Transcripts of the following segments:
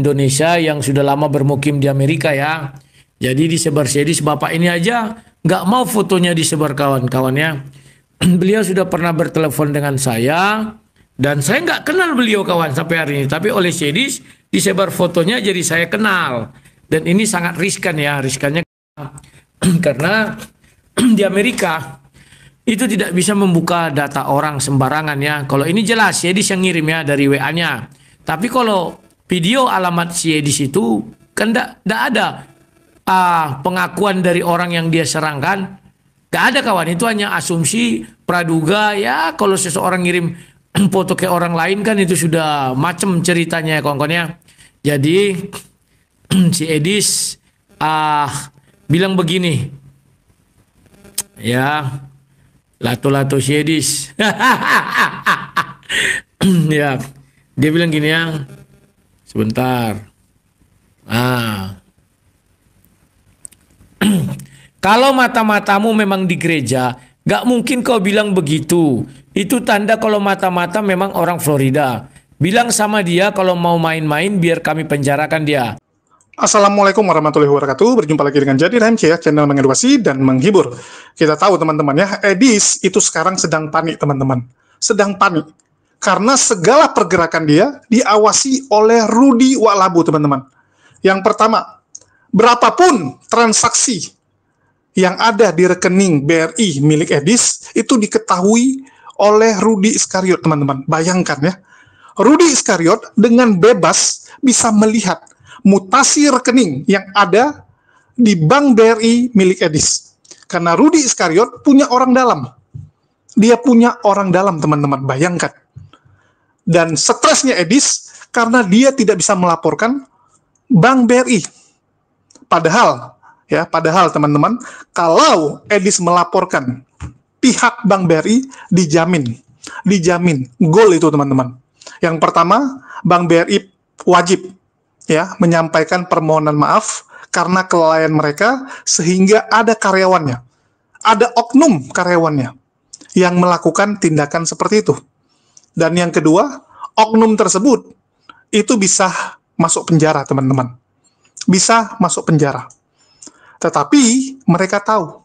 Indonesia yang sudah lama bermukim di Amerika ya. Jadi disebar si Edis, bapak ini aja nggak mau fotonya disebar kawan-kawannya. Beliau sudah pernah bertelepon dengan saya dan saya nggak kenal beliau kawan sampai hari ini. Tapi oleh si Edis disebar fotonya jadi saya kenal. Dan ini sangat riskan ya, riskannya karena di Amerika itu tidak bisa membuka data orang sembarangan ya. Kalau ini jelas si Edis yang ngirim ya dari WA-nya. Tapi kalau video alamat si Edis itu kan tidak ada pengakuan dari orang yang dia serangkan. Gak ada kawan, itu hanya asumsi praduga ya. Kalau seseorang ngirim foto ke orang lain kan itu sudah macam ceritanya ya kawan-kawan ya. Jadi si Edis bilang begini ya, lato-lato si Edis. Ya, dia bilang gini ya, sebentar. Kalau mata-matamu memang di gereja, gak mungkin kau bilang begitu. Itu tanda kalau mata-mata memang orang Florida. Bilang sama dia kalau mau main-main biar kami penjarakan dia. Assalamualaikum warahmatullahi wabarakatuh. Berjumpa lagi dengan Jadi HMC ya, channel mengedukasi dan menghibur. Kita tahu teman-teman ya, Edis itu sekarang sedang panik teman-teman. Sedang panik. Karena segala pergerakan dia diawasi oleh Rudy Walabu teman-teman. Yang pertama, berapapun transaksi yang ada di rekening BRI milik Edis itu diketahui oleh Rudy Iskariot teman-teman. Bayangkan ya, Rudy Iskariot dengan bebas bisa melihat mutasi rekening yang ada di bank BRI milik Edis. Karena Rudy Iskariot punya orang dalam. Dia punya orang dalam teman-teman, bayangkan. Dan stresnya Edis karena dia tidak bisa melaporkan bank BRI. Padahal teman-teman, kalau Edis melaporkan pihak Bank BRI dijamin gol itu teman-teman. Yang pertama, Bank BRI wajib ya menyampaikan permohonan maaf karena kelalaian mereka sehingga ada karyawannya, ada oknum karyawannya yang melakukan tindakan seperti itu. Dan yang kedua, oknum tersebut itu bisa masuk penjara teman-teman. Bisa masuk penjara. Tetapi mereka tahu,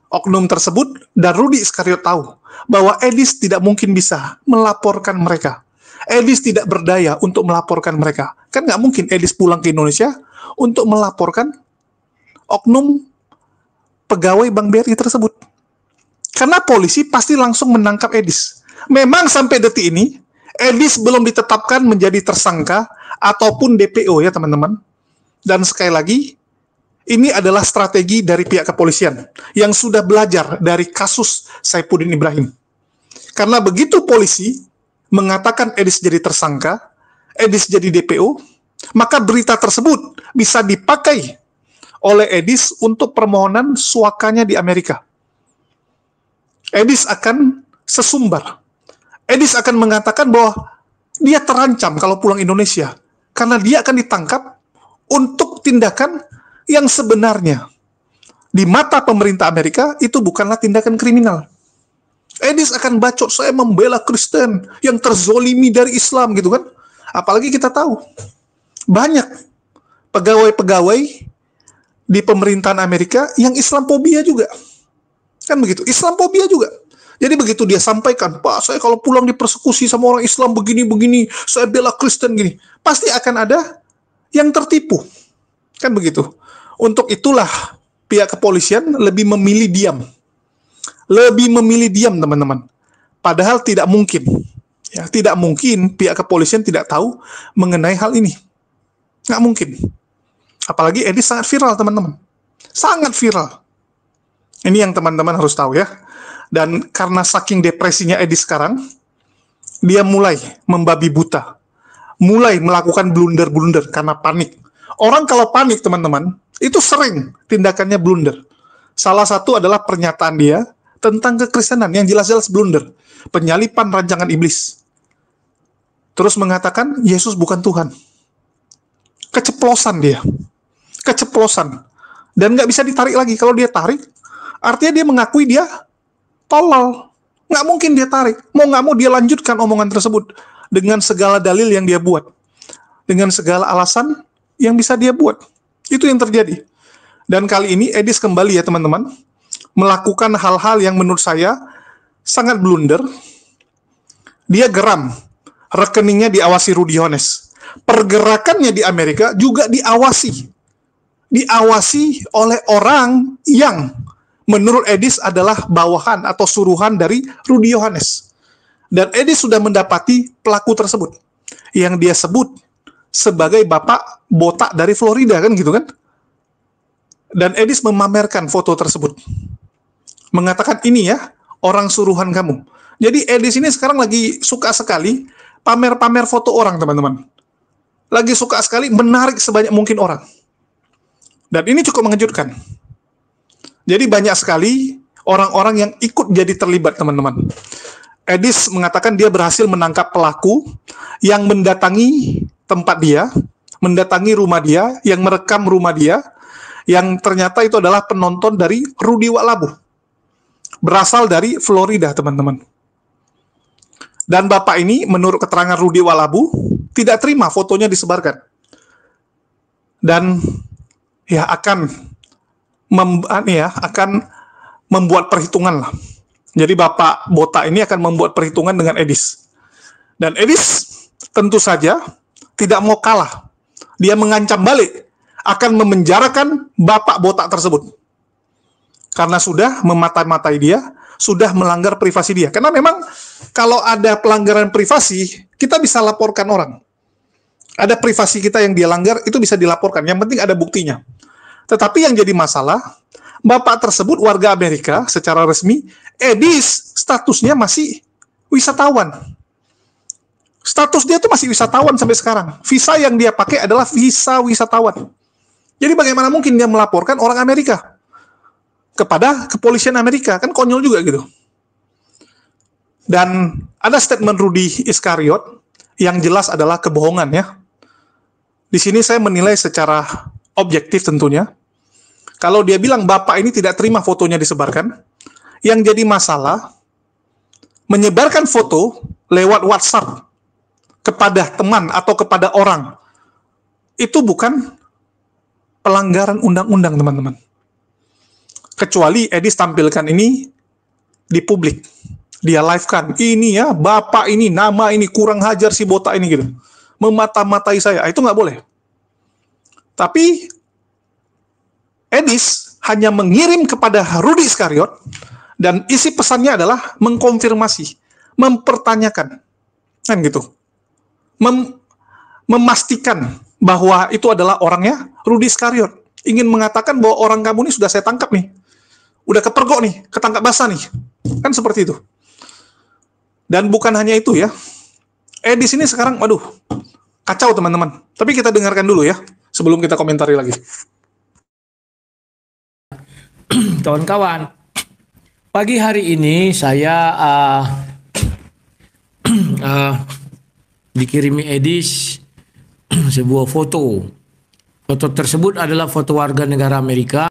oknum tersebut dan Rudy Iskariot tahu bahwa Edis tidak mungkin bisa melaporkan mereka. Edis tidak berdaya untuk melaporkan mereka. Kan nggak mungkin Edis pulang ke Indonesia untuk melaporkan oknum pegawai Bank BRI tersebut. Karena polisi pasti langsung menangkap Edis. Memang sampai detik ini, Edis belum ditetapkan menjadi tersangka ataupun DPO ya teman-teman. Dan sekali lagi, ini adalah strategi dari pihak kepolisian yang sudah belajar dari kasus Saifuddin Ibrahim. Karena begitu polisi mengatakan Edis jadi tersangka, Edis jadi DPO, maka berita tersebut bisa dipakai oleh Edis untuk permohonan suakanya di Amerika. Edis akan sesumbar. Edis akan mengatakan bahwa dia terancam kalau pulang Indonesia karena dia akan ditangkap untuk tindakan yang sebenarnya di mata pemerintah Amerika itu bukanlah tindakan kriminal. Edis akan bacot, saya membela Kristen yang terzolimi dari Islam gitu kan. Apalagi kita tahu banyak pegawai-pegawai di pemerintahan Amerika yang Islamophobia juga. Kan begitu, Islamophobia juga. Jadi begitu dia sampaikan, Pak, saya kalau pulang dipersekusi sama orang Islam begini-begini, saya bela Kristen gini, pasti akan ada yang tertipu. Kan begitu. Untuk itulah pihak kepolisian lebih memilih diam. Lebih memilih diam, teman-teman. Padahal tidak mungkin. Ya, tidak mungkin pihak kepolisian tidak tahu mengenai hal ini. Nggak mungkin. Apalagi Edis sangat viral, teman-teman. Sangat viral. Ini yang teman-teman harus tahu ya. Dan karena saking depresinya Edis sekarang, dia mulai membabi buta. Mulai melakukan blunder-blunder karena panik. Orang kalau panik, teman-teman, itu sering tindakannya blunder. Salah satu adalah pernyataan dia tentang kekristenan yang jelas-jelas blunder. Penyalipan rancangan iblis. Terus mengatakan Yesus bukan Tuhan. Keceplosan dia. Keceplosan. Dan nggak bisa ditarik lagi. Kalau dia tarik, artinya dia mengakui dia tolol. Nggak mungkin dia tarik. Mau nggak mau dia lanjutkan omongan tersebut dengan segala dalil yang dia buat. dengan segala alasan yang bisa dia buat. Itu yang terjadi. Dan kali ini Edis kembali ya teman-teman, melakukan hal-hal yang menurut saya sangat blunder. Dia geram, rekeningnya diawasi Rudy Yones. Pergerakannya di Amerika juga diawasi oleh orang yang menurut Edis adalah bawahan atau suruhan dari Rudy Yones. Dan Edis sudah mendapati pelaku tersebut, yang dia sebut sebagai bapak botak dari Florida, kan gitu kan? Dan Edis memamerkan foto tersebut, mengatakan ini ya orang suruhan kamu. Jadi Edis ini sekarang lagi suka sekali pamer-pamer foto orang, teman-teman. Lagi suka sekali menarik sebanyak mungkin orang. Dan ini cukup mengejutkan. Jadi banyak sekali orang-orang yang ikut jadi terlibat, teman-teman. Edis mengatakan dia berhasil menangkap pelaku yang mendatangi tempat dia, mendatangi rumah dia, yang merekam rumah dia, yang ternyata itu adalah penonton dari Rudy Walabu. Berasal dari Florida, teman-teman. Dan bapak ini, menurut keterangan Rudy Walabu, tidak terima fotonya disebarkan. Dan ya akan membuat perhitungan lah. Jadi bapak botak ini akan membuat perhitungan dengan Edis. Dan Edis tentu saja tidak mau kalah. Dia mengancam balik akan memenjarakan bapak botak tersebut. Karena sudah memata-matai dia, sudah melanggar privasi dia. Karena memang kalau ada pelanggaran privasi, kita bisa laporkan orang. Ada privasi kita yang dia langgar, itu bisa dilaporkan. Yang penting ada buktinya. Tetapi yang jadi masalah, bapak tersebut warga Amerika secara resmi, Edis statusnya masih wisatawan. Status dia tuh masih wisatawan sampai sekarang. Visa yang dia pakai adalah visa wisatawan. Jadi bagaimana mungkin dia melaporkan orang Amerika kepada kepolisian Amerika? Kan konyol juga gitu. Dan ada statement Rudy Iskariot yang jelas adalah kebohongan ya. Di sini saya menilai secara objektif tentunya. Kalau dia bilang bapak ini tidak terima fotonya disebarkan, yang jadi masalah menyebarkan foto lewat WhatsApp kepada teman atau kepada orang itu bukan pelanggaran undang-undang, teman-teman. Kecuali Edis tampilkan ini di publik. Dia live-kan, ini ya, bapak ini, nama ini, kurang hajar si botak ini gitu. Memata-matai saya, itu nggak boleh. Tapi Edis hanya mengirim kepada Rudy Iskariot dan isi pesannya adalah mengkonfirmasi, mempertanyakan, kan gitu. Memastikan bahwa itu adalah orangnya Rudy Iskariot. Ingin mengatakan bahwa orang kamu ini sudah saya tangkap nih. Udah kepergok nih, ketangkap basah nih. Kan seperti itu. Dan bukan hanya itu ya. Edis ini sekarang, waduh, kacau teman-teman. Tapi kita dengarkan dulu ya, sebelum kita komentari lagi. Kawan-kawan, pagi hari ini saya dikirimi Edis sebuah foto. Foto tersebut adalah foto warga negara Amerika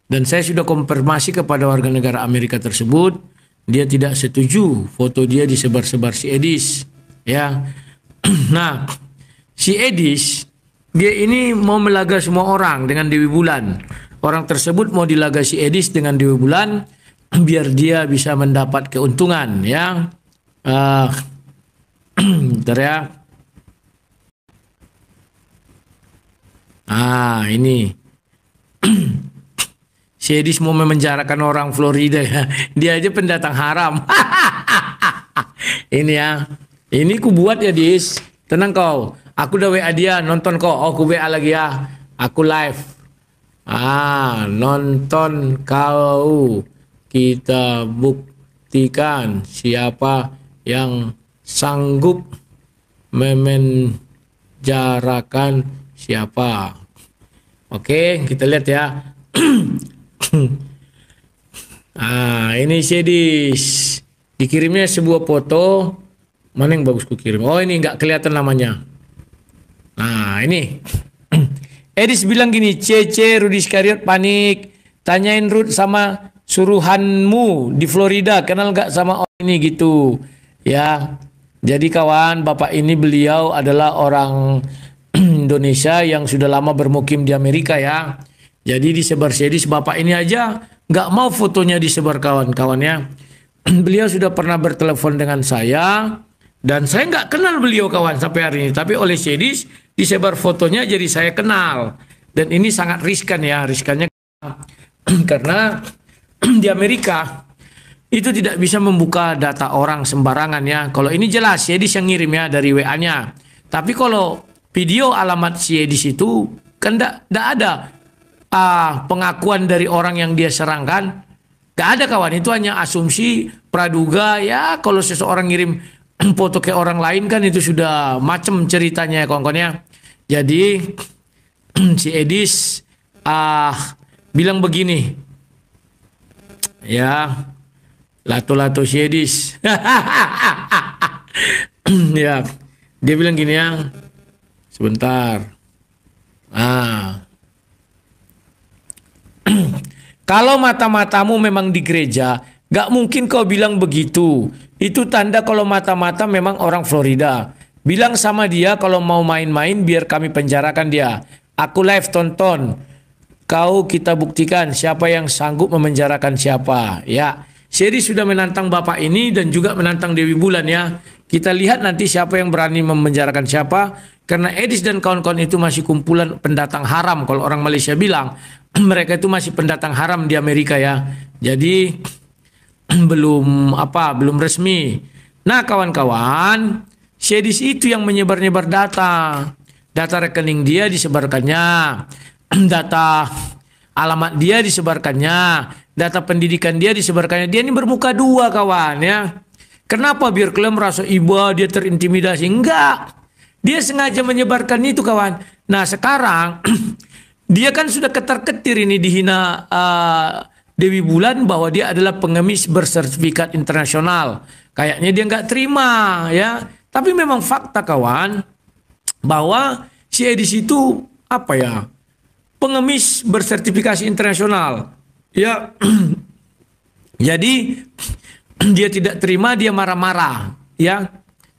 dan saya sudah konfirmasi kepada warga negara Amerika tersebut, dia tidak setuju foto dia disebar-sebar si Edis. Ya, nah si Edis dia ini mau melaga semua orang dengan Dewi Bulan. Orang tersebut mau dilaga si Edis dengan Dewi Bulan biar dia bisa mendapat keuntungan ya. Bentar ya. Ini si Edis mau memenjarakan orang Florida ya. Dia aja pendatang haram. Ini ya. Ini ku buat ya Dis. Tenang kau. Aku udah WA dia, nonton kok. Oh, aku WA lagi ya. Aku live. Nonton kau. Kita buktikan siapa yang sanggup memenjarakan siapa. Oke, kita lihat ya. Ini Sedis. Dikirimnya sebuah foto. Mana yang bagus ku kirim? Oh, ini nggak kelihatan namanya. Nah, ini. Edis bilang gini, Cece Rudy Iskariot panik. Tanyain Ruth sama suruhanmu di Florida, kenal nggak sama orang ini gitu. Ya. Jadi kawan, bapak ini beliau adalah orang Indonesia yang sudah lama bermukim di Amerika ya. Jadi disebar-sedis bapak ini aja nggak mau fotonya disebar kawan-kawannya. Beliau sudah pernah bertelepon dengan saya dan saya nggak kenal beliau kawan sampai hari ini. Tapi oleh sedis disebar fotonya jadi saya kenal. Dan ini sangat riskan ya, riskannya karena di Amerika itu tidak bisa membuka data orang sembarangan ya. Kalau ini jelas sedis yang ngirim ya dari WA-nya. Tapi kalau video alamat sedis itu kan tidak ada pengakuan dari orang yang dia serangkan. Gak ada kawan, itu hanya asumsi praduga ya. Kalau seseorang ngirim foto ke orang lain kan itu sudah macam ceritanya ya kawan-kawan ya. Jadi si Edis bilang begini ya, lato-lato si Edis ya, dia bilang gini ya, sebentar, kalau mata-matamu memang di gereja, gak mungkin kau bilang begitu. Itu tanda kalau mata-mata memang orang Florida. Bilang sama dia kalau mau main-main biar kami penjarakan dia. Aku live tonton. Kau kita buktikan siapa yang sanggup memenjarakan siapa. Ya, Seri sudah menantang bapak ini dan juga menantang Dewi Bulan ya. Kita lihat nanti siapa yang berani memenjarakan siapa. Karena Edis dan kawan-kawan itu masih kumpulan pendatang haram. Kalau orang Malaysia bilang, mereka itu masih pendatang haram di Amerika ya. Jadi belum resmi. Nah kawan-kawan, Sedis itu yang menyebar-nyebar data rekening dia disebarkannya, data alamat dia disebarkannya, data pendidikan dia disebarkannya. Dia ini bermuka dua kawan ya. Kenapa? Biar kalian merasa iba dia terintimidasi. Enggak, dia sengaja menyebarkan itu kawan. Nah sekarang dia kan sudah ketar-ketir ini dihina Dewi Bulan bahwa dia adalah pengemis bersertifikat internasional. Kayaknya dia nggak terima ya. Tapi memang fakta kawan bahwa si Edis itu pengemis bersertifikasi internasional. Ya. Jadi dia tidak terima, dia marah-marah ya.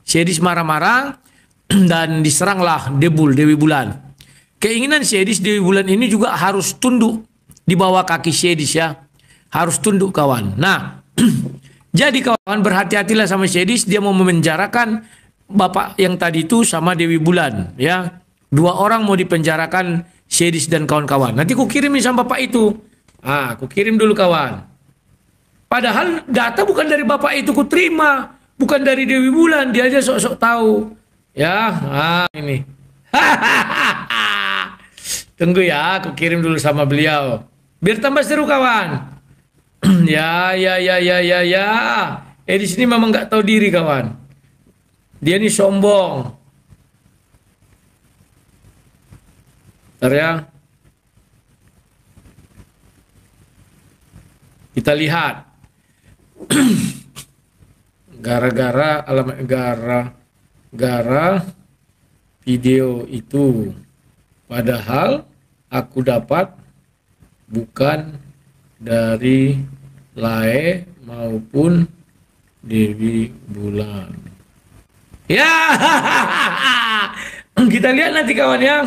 Si Edis marah-marah dan diseranglah Dewi Bulan. Keinginan si Edis Dewi Bulan ini juga harus tunduk di bawah kaki si Edis ya. Harus tunduk kawan. Nah, jadi kawan berhati-hatilah sama si Edis, dia mau memenjarakan bapak yang tadi itu sama Dewi Bulan ya. Dua orang mau dipenjarakan si Edis dan kawan-kawan. Nanti ku kirim sama bapak itu. Ku kirim dulu kawan. Padahal data bukan dari bapak itu ku terima, bukan dari Dewi Bulan, dia aja sok-sok tahu. Ya, ini. Tunggu ya, aku kirim dulu sama beliau. Biar tambah seru kawan. Ya. Di sini memang nggak tahu diri kawan. Dia ini sombong. Bentar ya. Kita lihat. Gara-gara video itu. Padahal aku dapat bukan dari Lae maupun Dewi Bulan. Ya, kita lihat nanti kawan ya.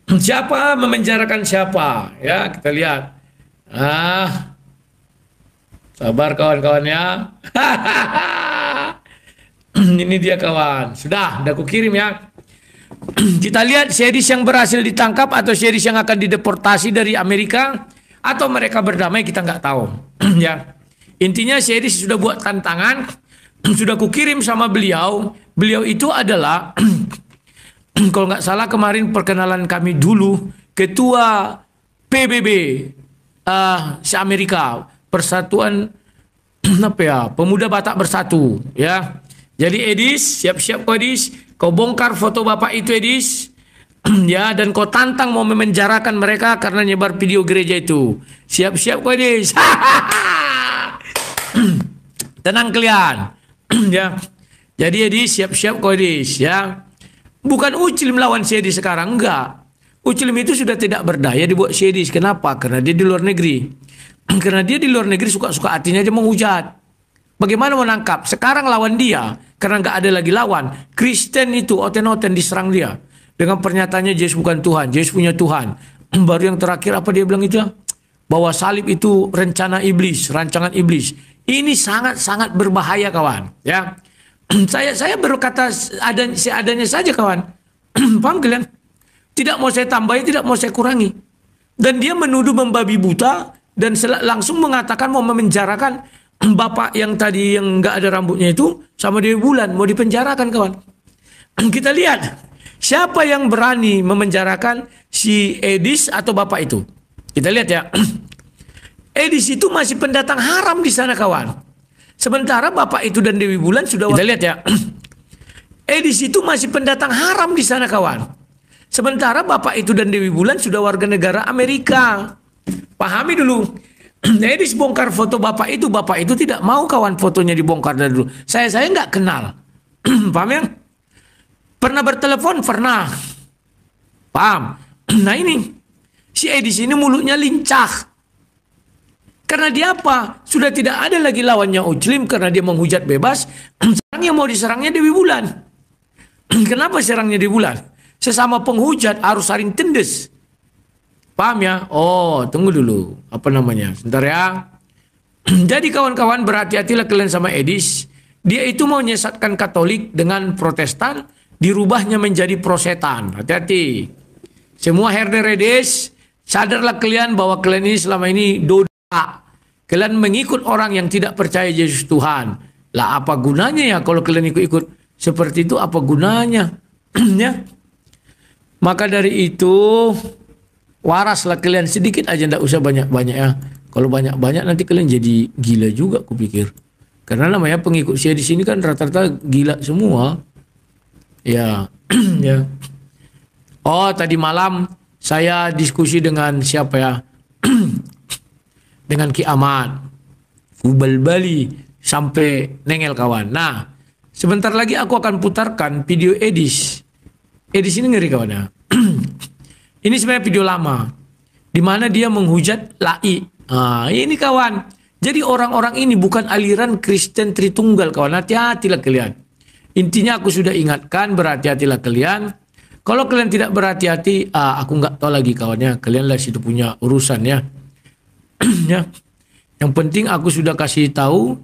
Siapa memenjarakan siapa? Ya, kita lihat. Sabar kawan-kawan ya. Ini dia kawan. Sudah aku kirim ya. Kita lihat series yang berhasil ditangkap atau series yang akan dideportasi dari Amerika atau mereka berdamai, kita nggak tahu. Ya, intinya series sudah buat tantangan, sudah kukirim sama beliau. Beliau itu adalah kalau nggak salah kemarin perkenalan kami dulu ketua PBB se-Amerika, Persatuan Pemuda Batak Bersatu ya. Jadi Edis, siap-siap kau Edis, kau bongkar foto bapak itu Edis. Ya, dan kau tantang mau memenjarakan mereka karena nyebar video gereja itu. Siap-siap kau Edis. Tenang kalian. Ya. Jadi Edis, siap-siap kau Edis ya. Bukan Ucil melawan si Edis sekarang, enggak. Ucil itu sudah tidak berdaya dibuat si Edis. Kenapa? Karena dia di luar negeri. Karena dia di luar negeri suka-suka hatinya aja menghujat. Bagaimana menangkap? Sekarang lawan dia karena nggak ada lagi lawan. Kristen itu oten-oten diserang dia. dengan pernyataannya Yesus bukan Tuhan, Yesus punya Tuhan. Baru yang terakhir apa dia bilang itu? Bahwa salib itu rencana iblis, rancangan iblis. Ini sangat-sangat berbahaya kawan. Ya, saya berkata seadanya saja kawan. Paham kalian? Tidak mau saya tambahi, tidak mau saya kurangi. Dan dia menuduh membabi buta dan langsung mengatakan mau memenjarakan bapak yang tadi yang nggak ada rambutnya itu sama Dewi Bulan mau dipenjarakan kawan. Kita lihat siapa yang berani memenjarakan si Edis atau bapak itu. Kita lihat ya. Edis itu masih pendatang haram di sana kawan. Sementara bapak itu dan Dewi Bulan sudah. Kita lihat ya. Edis itu masih pendatang haram di sana kawan. Sementara bapak itu dan Dewi Bulan sudah warga negara Amerika. Pahami dulu. Edis bongkar foto bapak itu tidak mau kawan fotonya dibongkar dari dulu. Saya nggak kenal. Paham ya? Pernah bertelepon? Pernah. Paham? Nah ini. Si Edis ini mulutnya lincah. Karena dia apa? Sudah tidak ada lagi lawannya Ujlim karena dia menghujat bebas. Sekarang yang mau diserangnya Dewi Bulan. Kenapa serangnya Dewi Bulan? Sesama penghujat harus saling tendes. Paham ya? Oh, tunggu dulu. Apa namanya? Sebentar ya. Jadi kawan-kawan berhati-hatilah kalian sama Edis. Dia itu mau menyesatkan Katolik dengan Protestan. Dirubahnya menjadi prosetan. Hati-hati. Semua herder-edis. Sadarlah kalian bahwa kalian ini selama ini dosa. Kalian mengikut orang yang tidak percaya Yesus Tuhan. Lah apa gunanya ya kalau kalian ikut-ikut seperti itu, apa gunanya? Ya. Maka dari itu waraslah kalian sedikit aja, ndak usah banyak-banyak ya. Kalau banyak-banyak nanti kalian jadi gila juga kupikir. Karena namanya pengikut saya di sini kan rata-rata gila semua. Ya. Ya. Oh, tadi malam saya diskusi dengan siapa ya? Dengan Ki Ahmad. Fubal Bali sampai nengel kawan. Nah, sebentar lagi aku akan putarkan video Edis. Edis ini ngeri kawan ya. Ini sebenarnya video lama. Di mana dia menghujat Lai. Nah, ini kawan. Jadi orang-orang ini bukan aliran Kristen Tritunggal kawan. Hati-hatilah kalian. Intinya aku sudah ingatkan, berhati-hatilah kalian. Kalau kalian tidak berhati-hati, aku nggak tahu lagi kawannya. Kalianlah situ punya urusan ya. Ya. Yang penting aku sudah kasih tahu.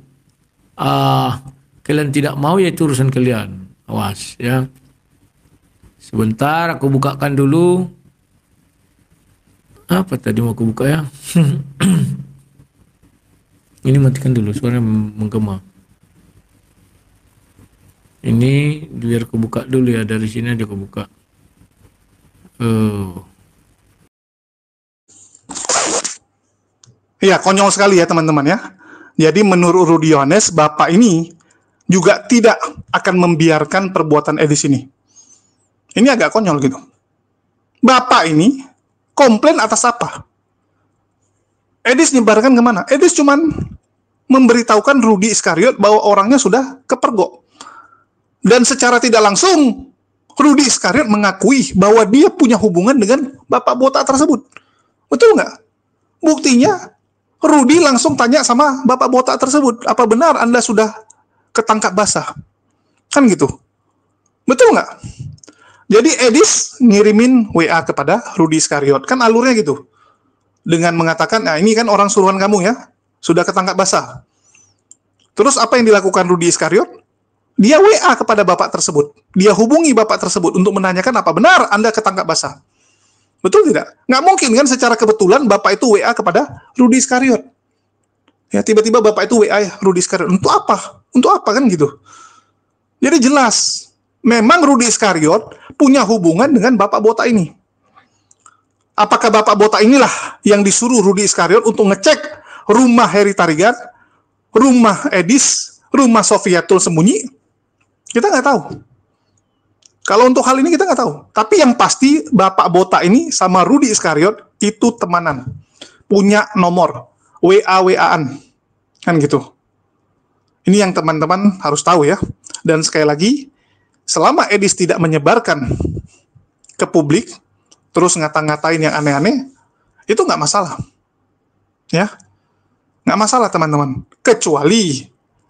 Kalian tidak mau ya itu urusan kalian. Awas ya. Sebentar aku bukakan dulu. Apa tadi mau aku buka ya? Ini matikan dulu, suaranya menggema. Ini biar aku buka dulu ya, dari sini aja aku buka. Iya, konyol sekali ya teman-teman ya. Jadi menurut Rudy Yohanes, Bapak ini juga tidak akan membiarkan perbuatan Edis ini. Ini agak konyol gitu. Bapak ini komplain atas apa? Edis nyebarkan kemana? Edis cuman memberitahukan Rudy Iskariot bahwa orangnya sudah kepergok. Dan secara tidak langsung, Rudy Iskariot mengakui bahwa dia punya hubungan dengan Bapak botak tersebut. Betul nggak? Buktinya, Rudy langsung tanya sama Bapak botak tersebut, apa benar Anda sudah ketangkap basah? Kan gitu. Betul nggak? Jadi Edis ngirimin WA kepada Rudy Iskariot. Kan alurnya gitu. Dengan mengatakan, nah ini kan orang suruhan kamu ya, sudah ketangkap basah. Terus apa yang dilakukan Rudy Iskariot? Dia WA kepada Bapak tersebut. Dia hubungi Bapak tersebut untuk menanyakan apa benar Anda ketangkap basah. Betul tidak? Nggak mungkin kan secara kebetulan Bapak itu WA kepada Rudy Iskariot. Ya, tiba-tiba Bapak itu WA Rudy Iskariot. Untuk apa? Untuk apa kan gitu? Jadi jelas, memang Rudy Iskariot punya hubungan dengan Bapak botak ini. Apakah Bapak botak inilah yang disuruh Rudy Iskariot untuk ngecek rumah Heri Tarigan, rumah Edis, rumah Sofiatul sembunyi? Kita nggak tahu. Kalau untuk hal ini kita nggak tahu. Tapi yang pasti Bapak botak ini sama Rudy Iskariot itu temanan. Punya nomor. WA-WA-an. Kan gitu. Ini yang teman-teman harus tahu ya. Dan sekali lagi, selama Edis tidak menyebarkan ke publik, terus ngata-ngatain yang aneh-aneh, itu nggak masalah. Ya. Nggak masalah teman-teman. Kecuali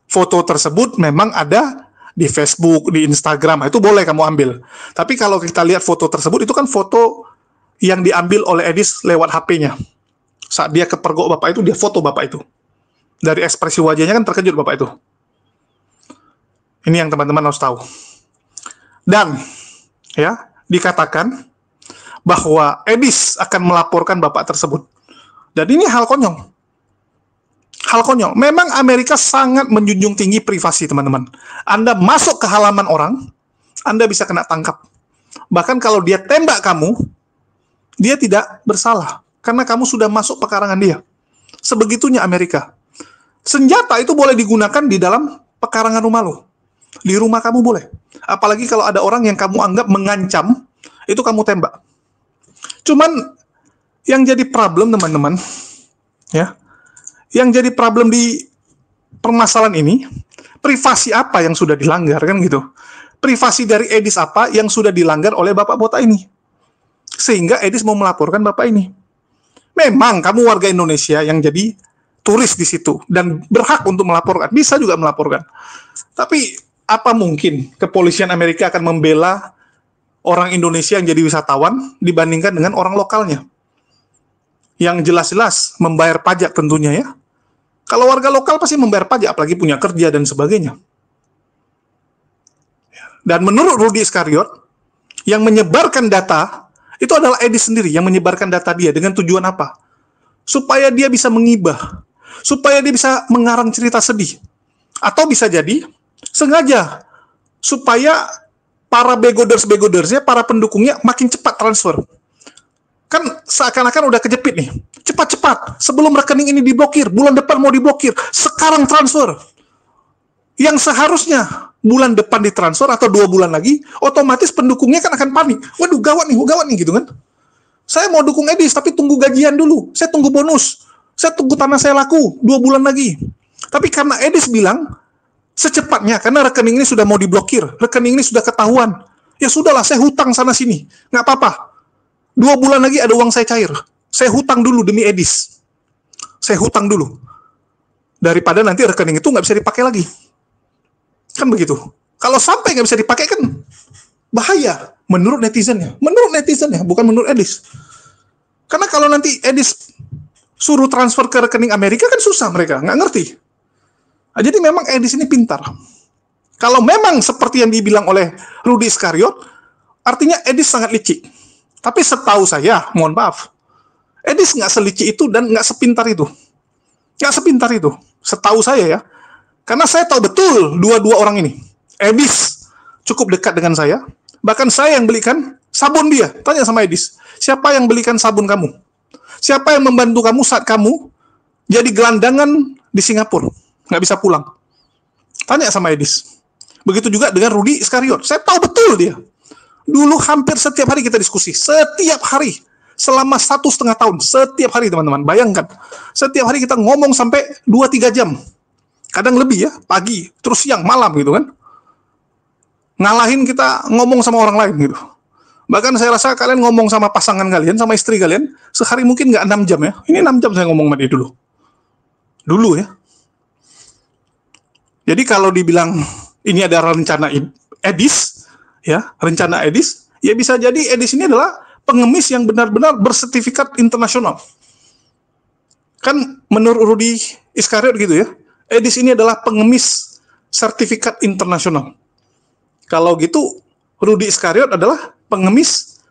foto tersebut memang ada di Facebook, di Instagram, itu boleh kamu ambil. Tapi kalau kita lihat foto tersebut, itu kan foto yang diambil oleh Edis lewat HP-nya. Saat dia kepergok bapak itu, dia foto bapak itu. Dari ekspresi wajahnya kan terkejut bapak itu. Ini yang teman-teman harus tahu. Dan ya, dikatakan bahwa Edis akan melaporkan bapak tersebut. Dan ini hal konyol. Hal konyol. Memang Amerika sangat menjunjung tinggi privasi, teman-teman. Anda masuk ke halaman orang, Anda bisa kena tangkap. Bahkan kalau dia tembak kamu, dia tidak bersalah. Karena kamu sudah masuk pekarangan dia. Sebegitunya Amerika. Senjata itu boleh digunakan di dalam pekarangan rumah lo. Di rumah kamu boleh. Apalagi kalau ada orang yang kamu anggap mengancam, itu kamu tembak. Cuman yang jadi problem, teman-teman, ya, yang jadi problem di permasalahan ini, privasi apa yang sudah dilanggar, kan gitu. Privasi dari Edis apa yang sudah dilanggar oleh bapak botak ini. Sehingga Edis mau melaporkan bapak ini. Memang kamu warga Indonesia yang jadi turis di situ dan berhak untuk melaporkan, bisa juga melaporkan. Tapi apa mungkin kepolisian Amerika akan membela orang Indonesia yang jadi wisatawan dibandingkan dengan orang lokalnya? Yang jelas-jelas membayar pajak tentunya ya. Kalau warga lokal pasti membayar pajak, apalagi punya kerja dan sebagainya. Dan menurut Rudy Iskariot, yang menyebarkan data itu adalah Edis sendiri yang menyebarkan data dia. Dengan tujuan apa? Supaya dia bisa mengibah. Supaya dia bisa mengarang cerita sedih. Atau bisa jadi sengaja. Supaya para begoders-begodersnya, para pendukungnya makin cepat transfer. Kan seakan-akan udah kejepit nih. Cepat-cepat. Sebelum rekening ini diblokir. Bulan depan mau diblokir. Sekarang transfer. Yang seharusnya bulan depan ditransfer atau 2 bulan lagi, otomatis pendukungnya kan akan panik. Waduh, gawat nih gitu kan. Saya mau dukung Edis, tapi tunggu gajian dulu. Saya tunggu bonus. Saya tunggu tanah saya laku 2 bulan lagi. Tapi karena Edis bilang, secepatnya, karena rekening ini sudah mau diblokir, rekening ini sudah ketahuan. Ya sudahlah, saya hutang sana-sini. Nggak apa-apa. 2 bulan lagi ada uang saya cair. Saya hutang dulu demi Edis. Saya hutang dulu. Daripada nanti rekening itu nggak bisa dipakai lagi. Kan begitu. Kalau sampai nggak bisa dipakai kan bahaya menurut netizennya. Menurut netizennya, bukan menurut Edis. Karena kalau nanti Edis suruh transfer ke rekening Amerika kan susah mereka, nggak ngerti. Nah, jadi memang Edis ini pintar. Kalau memang seperti yang dibilang oleh Rudy Iskariot, artinya Edis sangat licik. Tapi setahu saya, mohon maaf, Edis nggak selicik itu dan nggak sepintar itu. Nggak sepintar itu. Setahu saya ya. Karena saya tahu betul dua-dua orang ini. Edis cukup dekat dengan saya. Bahkan saya yang belikan sabun dia. Tanya sama Edis, siapa yang belikan sabun kamu? Siapa yang membantu kamu saat kamu jadi gelandangan di Singapura? Nggak bisa pulang. Tanya sama Edis. Begitu juga dengan Rudy Iskariot. Saya tahu betul dia. Dulu hampir setiap hari kita diskusi. Setiap hari. Selama 1,5 tahun. Setiap hari teman-teman. Bayangkan. Setiap hari kita ngomong sampai 2-3 jam. Kadang lebih ya, pagi, terus siang, malam gitu kan. Ngalahin kita ngomong sama orang lain gitu. Bahkan saya rasa kalian ngomong sama pasangan kalian, sama istri kalian, sehari mungkin nggak 6 jam ya. Ini 6 jam saya ngomong sama dia dulu. Dulu ya. Jadi kalau dibilang ini ada rencana Edis, ya, rencana Edis, ya bisa jadi Edis ini adalah pengemis yang benar-benar bersertifikat internasional. Kan menurut Rudy Iskariot gitu ya. Edis ini adalah pengemis sertifikat internasional. Kalau gitu, Rudy Iskariot adalah pengemis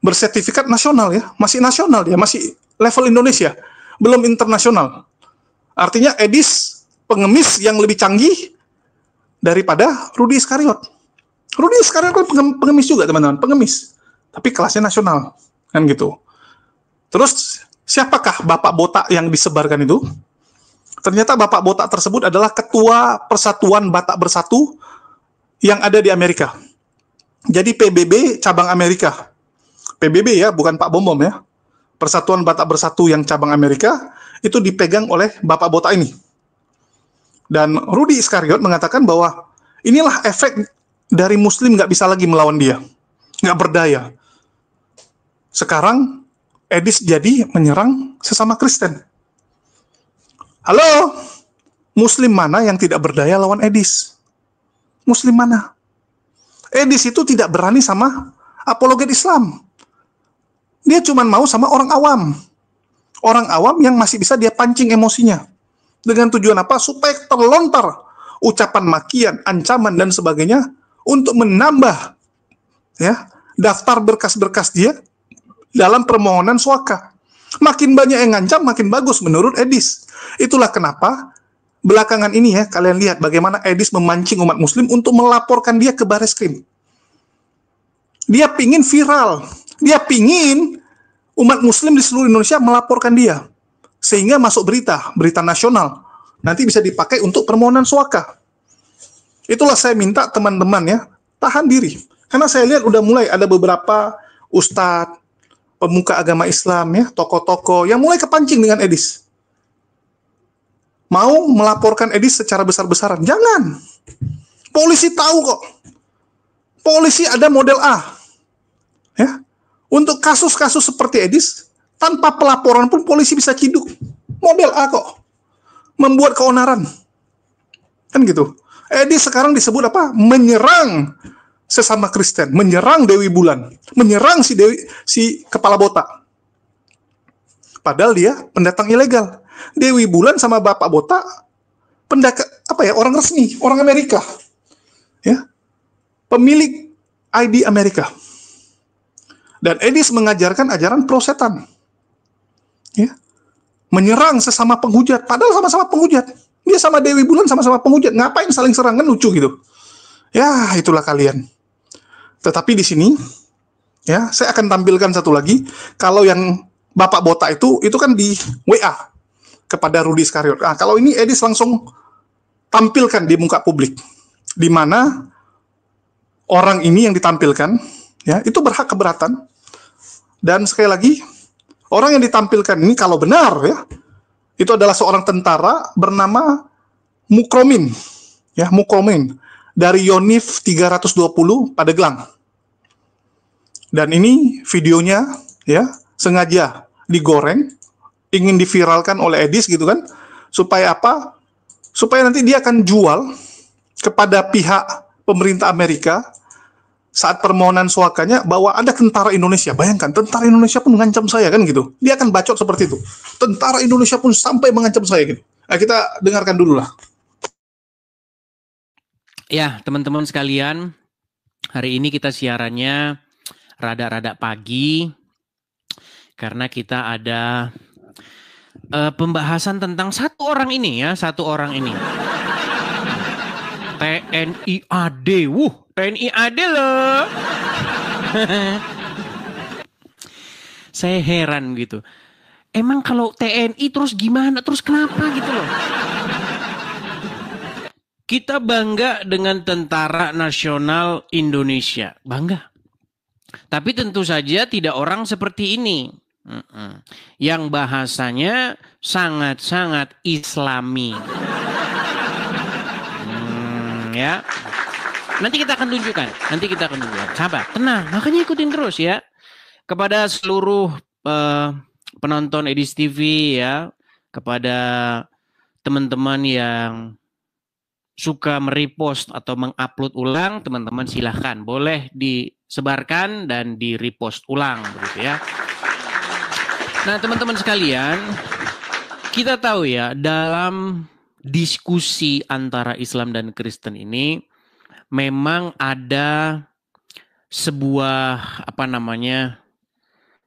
bersertifikat nasional ya. Masih nasional dia, masih level Indonesia. Belum internasional. Artinya Edis pengemis yang lebih canggih daripada Rudy Iskariot. Rudy Iskariot kan pengemis juga teman-teman, pengemis. Tapi kelasnya nasional. Kan gitu. Terus, siapakah bapak botak yang disebarkan itu? Ternyata bapak botak tersebut adalah ketua Persatuan Batak Bersatu yang ada di Amerika. Jadi PBB cabang Amerika. PBB ya, bukan Pak Bom Bom ya. Persatuan Batak Bersatu yang cabang Amerika itu dipegang oleh bapak botak ini. Dan Rudy Iskariot mengatakan bahwa inilah efek dari Muslim nggak bisa lagi melawan dia. Nggak berdaya. Sekarang Edis jadi menyerang sesama Kristen. Halo, Muslim mana yang tidak berdaya lawan Edis? Muslim mana. Edis itu tidak berani sama apologet Islam. Dia cuma mau sama orang awam. Orang awam yang masih bisa dia pancing emosinya. Dengan tujuan apa? Supaya terlontar ucapan makian, ancaman, dan sebagainya untuk menambah ya daftar berkas-berkas dia dalam permohonan suaka. Makin banyak yang ngancam, makin bagus menurut Edis. Itulah kenapa belakangan ini ya, kalian lihat bagaimana Edis memancing umat muslim untuk melaporkan dia ke Bareskrim. Dia pingin viral. Dia pingin umat muslim di seluruh Indonesia melaporkan dia. Sehingga masuk berita nasional. Nanti bisa dipakai untuk permohonan suaka. Itulah saya minta teman-teman ya, tahan diri. Karena saya lihat udah mulai ada beberapa ustadz, pemuka agama Islam ya, tokoh-tokoh yang mulai kepancing dengan Edis. Mau melaporkan Edis secara besar-besaran. Jangan. Polisi tahu kok. Polisi ada model A. Ya. Untuk kasus-kasus seperti Edis, tanpa pelaporan pun polisi bisa ciduk. Model A kok. Membuat keonaran. Kan gitu. Edis sekarang disebut apa? Menyerang sesama Kristen, menyerang Dewi Bulan, menyerang si kepala botak. Padahal dia pendatang ilegal. Dewi Bulan sama Bapak Botak orang resmi, orang Amerika. Ya. Pemilik ID Amerika. Dan Edis mengajarkan ajaran pro-setan. Ya. Menyerang sesama penghujat, padahal sama-sama penghujat. Dia sama Dewi Bulan sama-sama penghujat. Ngapain saling serang, kan lucu gitu. Ya, itulah kalian. Tetapi di sini ya, saya akan tampilkan satu lagi. Kalau yang Bapak Botak itu kan di WA kepada Rudi Iskariot. Nah, kalau ini Edis langsung tampilkan di muka publik. Di mana orang ini yang ditampilkan ya, itu berhak keberatan. Dan sekali lagi, orang yang ditampilkan ini kalau benar ya, itu adalah seorang tentara bernama Mukromin. Ya, Mukromin dari Yonif 320 Pandeglang. Dan ini videonya ya sengaja digoreng, ingin diviralkan oleh Edis gitu kan. Supaya apa? Supaya nanti dia akan jual kepada pihak pemerintah Amerika saat permohonan suakanya bahwa ada tentara Indonesia. Bayangkan, tentara Indonesia pun mengancam saya kan gitu. Dia akan bacot seperti itu. Tentara Indonesia pun sampai mengancam saya gitu. Nah, kita dengarkan dulu lah. Ya, teman-teman sekalian, hari ini kita siarannya rada-rada pagi karena kita ada pembahasan tentang satu orang ini. TNI AD. TNI AD loh. Saya heran gitu. Emang kalau TNI terus gimana? Terus kenapa gitu loh? Kita bangga dengan Tentara Nasional Indonesia. Bangga. Tapi tentu saja tidak orang seperti ini. Yang bahasanya sangat-sangat Islami. Ya. Nanti kita akan tunjukkan. Sabar, tenang. Makanya ikutin terus ya. Kepada seluruh penonton Edis TV ya. Kepada teman-teman yang suka merepost atau mengupload ulang, teman-teman silahkan. Boleh disebarkan dan di-repost ulang. Begitu ya. Nah teman-teman sekalian, kita tahu ya dalam diskusi antara Islam dan Kristen ini memang ada sebuah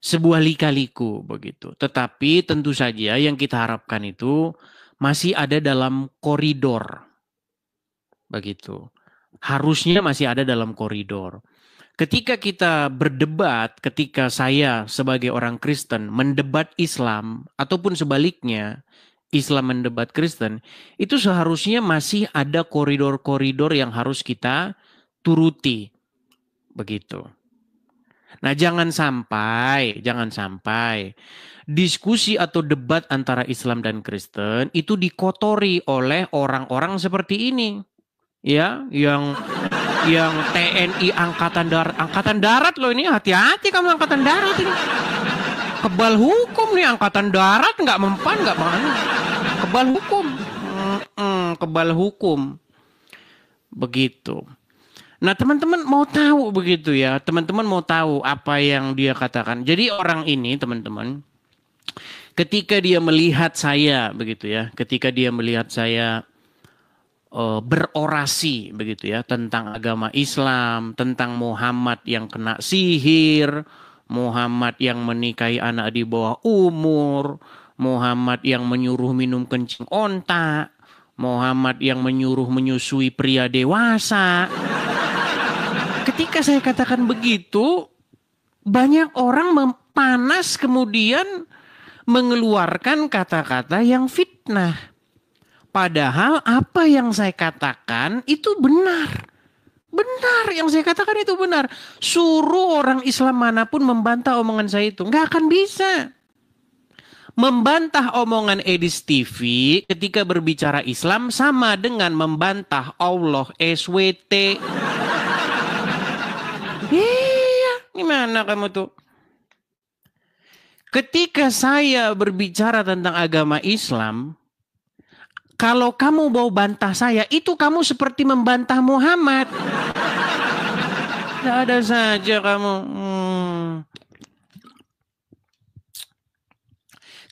sebuah lika-liku begitu. Tetapi tentu saja yang kita harapkan itu masih ada dalam koridor. Begitu. Harusnya masih ada dalam koridor. Ketika kita berdebat, ketika saya sebagai orang Kristen mendebat Islam ataupun sebaliknya Islam mendebat Kristen, itu seharusnya masih ada koridor-koridor yang harus kita turuti. Begitu. Nah, jangan sampai diskusi atau debat antara Islam dan Kristen itu dikotori oleh orang-orang seperti ini. Ya, yang TNI angkatan darat loh ini, hati-hati kamu angkatan darat ini. Kebal hukum nih angkatan darat, nggak mempan, nggak mana. Kebal hukum. Begitu. Nah, teman-teman mau tahu begitu ya. Teman-teman mau tahu apa yang dia katakan. Jadi orang ini, teman-teman, ketika dia melihat saya begitu ya, ketika dia melihat saya berorasi begitu ya tentang agama Islam, tentang Muhammad yang kena sihir, Muhammad yang menikahi anak di bawah umur, Muhammad yang menyuruh minum kencing onta, Muhammad yang menyuruh menyusui pria dewasa. Ketika saya katakan begitu, banyak orang panas kemudian mengeluarkan kata-kata yang fitnah. Padahal apa yang saya katakan itu benar. Benar, yang saya katakan itu benar. Suruh orang Islam manapun membantah omongan saya itu. Nggak akan bisa. Membantah omongan Edis TV ketika berbicara Islam sama dengan membantah Allah SWT. Iya, gimana kamu tuh? Ketika saya berbicara tentang agama Islam, kalau kamu mau bantah saya, itu kamu seperti membantah Muhammad. Tidak ada saja kamu.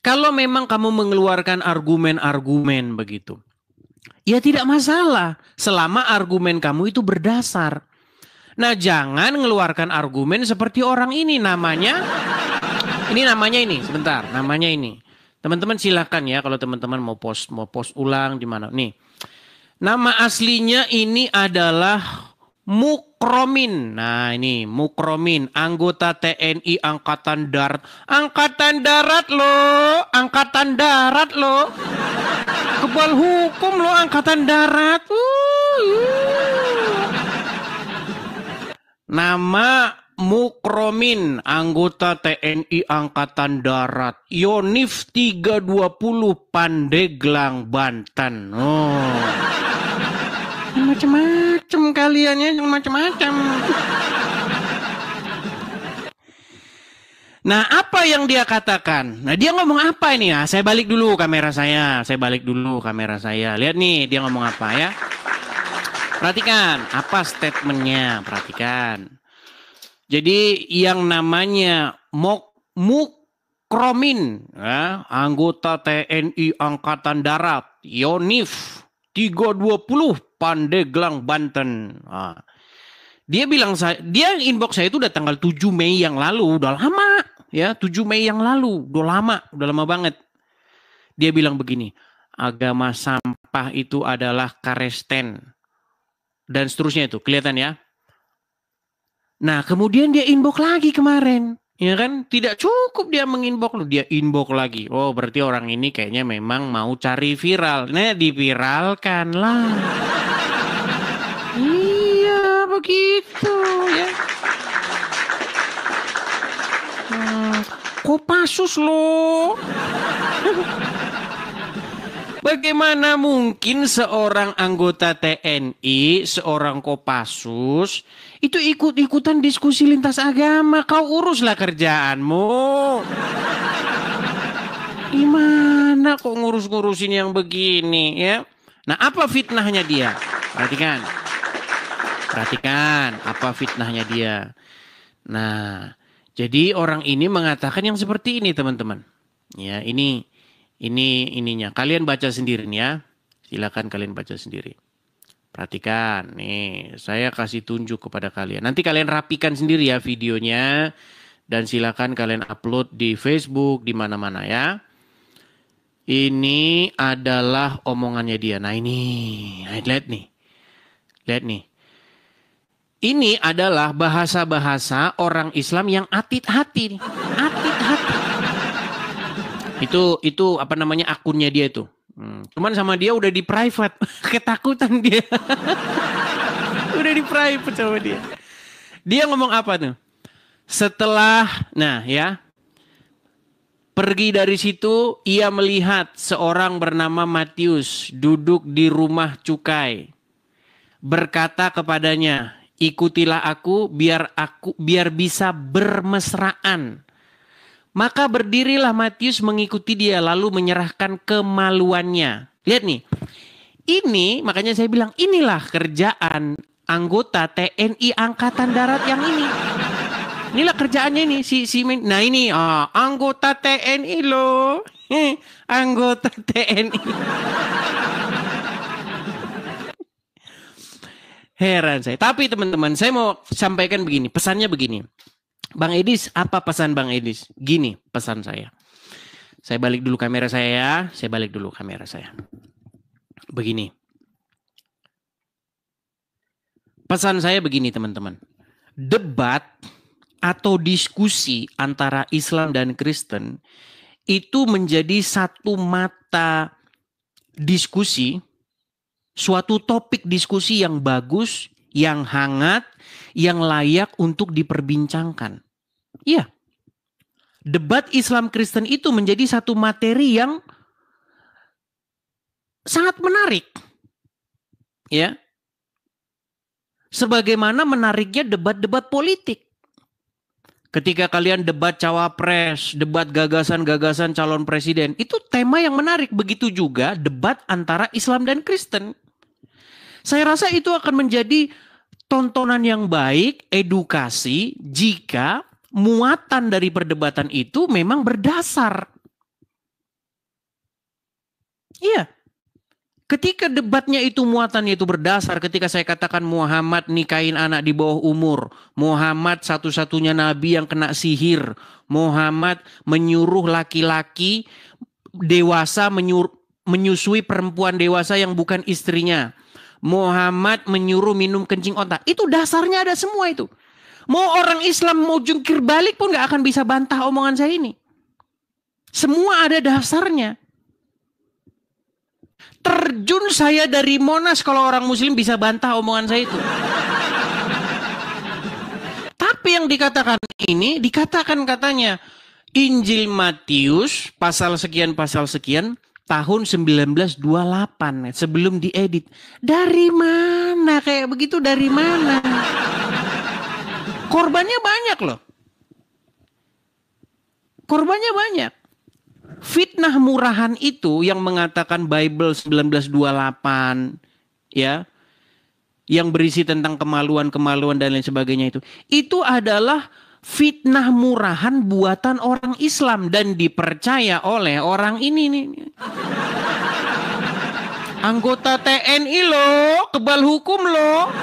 Kalau memang kamu mengeluarkan argumen-argumen begitu, ya tidak masalah selama argumen kamu itu berdasar. Nah, jangan mengeluarkan argumen seperti orang ini namanya sebentar, namanya ini. Teman-teman silakan ya kalau teman-teman mau post ulang di mana. Nih. Nama aslinya ini adalah Mukromin. Nah, ini Mukromin, anggota TNI Angkatan Darat. Angkatan Darat loh, Angkatan Darat loh. Kebal hukum loh Angkatan Darat. Nama Mukromin, anggota TNI Angkatan Darat, Yonif 320 Pandeglang, Banten. Oh. Macam-macam kalian ya, macam-macam. Nah, apa yang dia katakan? Nah, dia ngomong apa ini ya? Saya balik dulu kamera saya. Lihat nih, dia ngomong apa ya? Perhatikan, apa statementnya? Perhatikan. Jadi yang namanya Mukromin, ya, anggota TNI Angkatan Darat, Yonif 320 Pandeglang, Banten. Nah, dia inbox saya itu udah tanggal 7 Mei yang lalu, udah lama ya, 7 Mei yang lalu, udah lama banget. Dia bilang begini, agama sampah itu adalah karesten dan seterusnya itu, kelihatan ya. Nah, kemudian dia inbox lagi kemarin, ya kan? Tidak cukup dia menginbox, dia inbox lagi. Oh, berarti orang ini kayaknya memang mau cari viral. Nah, diviralkan lah. Iya, begitu ya. Kopassus loh. Bagaimana mungkin seorang anggota TNI, seorang Kopassus, itu ikut-ikutan diskusi lintas agama? Kau uruslah kerjaanmu. Gimana kok ngurus-ngurusin yang begini ya? Nah, apa fitnahnya dia? Perhatikan apa fitnahnya dia. Nah, jadi orang ini mengatakan yang seperti ini, teman-teman. Ya, ini ininya. Kalian baca sendiri nih ya. Silakan kalian baca sendiri. Perhatikan, nih saya kasih tunjuk kepada kalian. Nanti kalian rapikan sendiri ya videonya. Dan silakan kalian upload di Facebook, di mana-mana ya. Ini adalah omongannya dia. Nah ini, lihat nih. Ini adalah bahasa-bahasa orang Islam yang atit-hati. Itu apa namanya akunnya dia itu. Cuman sama dia udah di private. Ketakutan dia. Udah di private sama dia. Dia ngomong apa tuh? Setelah, nah ya. Pergi dari situ, ia melihat seorang bernama Matius duduk di rumah cukai. Berkata kepadanya, ikutilah aku biar bisa bermesraan. Maka berdirilah Matius mengikuti dia lalu menyerahkan kemaluannya. Lihat nih, Ini makanya saya bilang inilah kerjaan anggota TNI Angkatan Darat yang ini. Inilah kerjaannya ini nah ini anggota TNI loh. Anggota TNI. Heran saya. Tapi teman-teman, saya mau sampaikan begini, pesannya begini. Bang Edis, apa pesan Bang Edis? Gini pesan saya. Saya balik dulu kamera saya, Begini. Pesan saya begini teman-teman. Debat atau diskusi antara Islam dan Kristen itu menjadi satu mata diskusi, suatu topik diskusi yang bagus, yang hangat, yang layak untuk diperbincangkan. Iya. Debat Islam Kristen itu menjadi satu materi yang sangat menarik. Ya. Sebagaimana menariknya debat-debat politik. Ketika kalian debat cawapres, debat gagasan-gagasan calon presiden, itu tema yang menarik. Begitu juga debat antara Islam dan Kristen. Saya rasa itu akan menjadi tontonan yang baik, edukasi, jika muatan dari perdebatan itu memang berdasar. Iya. Ketika debatnya itu muatannya itu berdasar, ketika saya katakan Muhammad nikahin anak di bawah umur, Muhammad satu-satunya nabi yang kena sihir, Muhammad menyuruh laki-laki dewasa menyusui perempuan dewasa yang bukan istrinya, Muhammad menyuruh minum kencing onta, itu dasarnya ada semua itu. Mau orang Islam mau jungkir balik pun gak akan bisa bantah omongan saya ini. Semua ada dasarnya. Terjun saya dari Monas kalau orang muslim bisa bantah omongan saya itu. Tapi yang dikatakan ini, dikatakan katanya Injil Matius pasal sekian tahun 1928 sebelum diedit. Dari mana kayak begitu, dari mana? Korbannya banyak loh. Korbannya banyak. Fitnah murahan itu yang mengatakan Bible 1928 ya, yang berisi tentang kemaluan-kemaluan dan lain sebagainya itu adalah fitnah murahan buatan orang Islam dan dipercaya oleh orang ini nih. Anggota TNI loh, kebal hukum loh.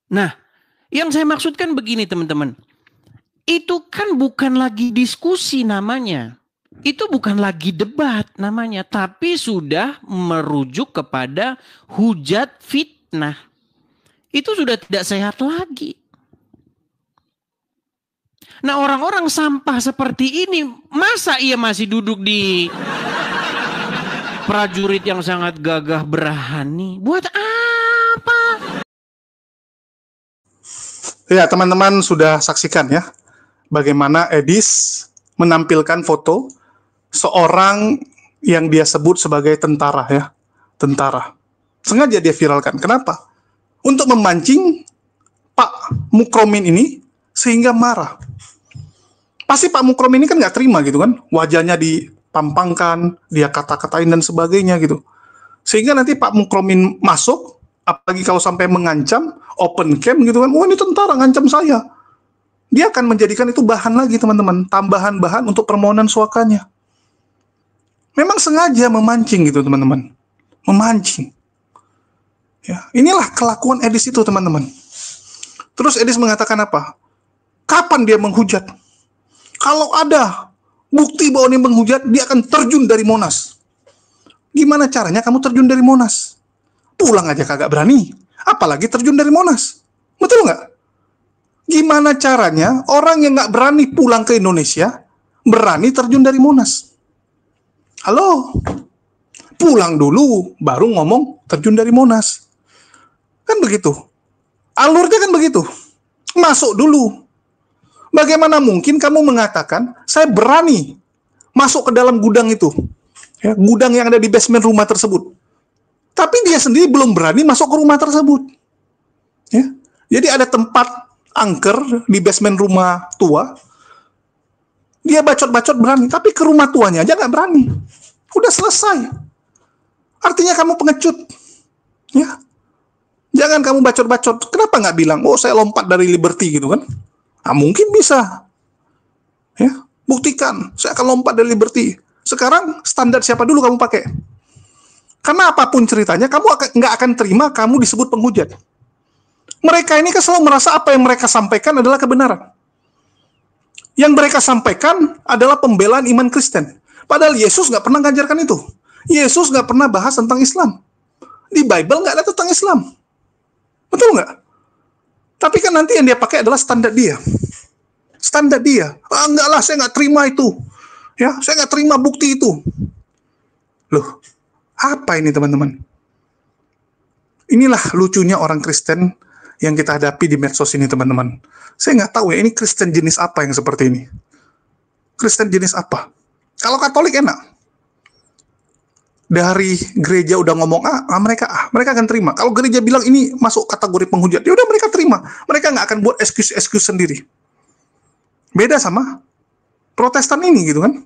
Nah, yang saya maksudkan begini teman-teman. Itu kan bukan lagi diskusi namanya. Itu bukan lagi debat namanya. Tapi sudah merujuk kepada hujat fitnah. Itu sudah tidak sehat lagi. Nah, orang-orang sampah seperti ini, masa ia masih duduk di prajurit yang sangat gagah berani? Buat apa? Ya, teman-teman sudah saksikan ya bagaimana Edis menampilkan foto seorang yang dia sebut sebagai tentara ya. Tentara. Sengaja dia viralkan. Kenapa? Untuk memancing Pak Mukromin ini sehingga marah. Pasti Pak Mukromin ini kan nggak terima gitu kan. Wajahnya dipampangkan, dia kata-katain dan sebagainya gitu. Sehingga nanti Pak Mukromin masuk, apalagi kalau sampai mengancam, open cam gitu kan, ini tentara ngancam saya. Dia akan menjadikan itu bahan lagi teman-teman, tambahan bahan untuk permohonan suakanya. Memang sengaja memancing gitu teman-teman, memancing. Ya, inilah kelakuan Edis itu teman-teman. Terus Edis mengatakan apa? Kapan dia menghujat? Kalau ada bukti bahwa dia menghujat, dia akan terjun dari Monas. Gimana caranya kamu terjun dari Monas? Pulang aja kagak berani. Apalagi terjun dari Monas. Betul nggak? Gimana caranya orang yang nggak berani pulang ke Indonesia berani terjun dari Monas? Halo? Pulang dulu, baru ngomong terjun dari Monas. Kan begitu. Alurnya kan begitu. Masuk dulu. Bagaimana mungkin kamu mengatakan, saya berani masuk ke dalam gudang itu. Ya, gudang yang ada di basement rumah tersebut. Tapi dia sendiri belum berani masuk ke rumah tersebut. Ya. Jadi ada tempat angker di basement rumah tua. Dia bacot-bacot berani, tapi ke rumah tuanya aja nggak berani. Udah selesai. Artinya kamu pengecut. Ya. Jangan kamu bacot-bacot. Kenapa nggak bilang, oh saya lompat dari Liberty gitu kan? Nah, mungkin bisa. Ya, buktikan, saya akan lompat dari Liberty. Sekarang standar siapa dulu kamu pakai? Karena apapun ceritanya, kamu nggak akan terima kamu disebut penghujat. Mereka ini kan selalu merasa apa yang mereka sampaikan adalah kebenaran. Yang mereka sampaikan adalah pembelaan iman Kristen. Padahal Yesus nggak pernah ngajarkan itu. Yesus nggak pernah bahas tentang Islam. Di Bible nggak ada tentang Islam. Betul nggak? Tapi kan nanti yang dia pakai adalah standar dia. Standar dia. Ah, enggak lah, saya nggak terima itu. Ya, saya nggak terima bukti itu. Loh, apa ini teman-teman? Inilah lucunya orang Kristen yang kita hadapi di medsos ini teman-teman. Saya nggak tahu ya, ini Kristen jenis apa yang seperti ini. Kristen jenis apa? Kalau Katolik enak. Dari gereja udah ngomong mereka akan terima. Kalau gereja bilang ini masuk kategori penghujat, ya udah mereka terima. Mereka nggak akan buat excuse sendiri. Beda sama Protestan ini gitu kan.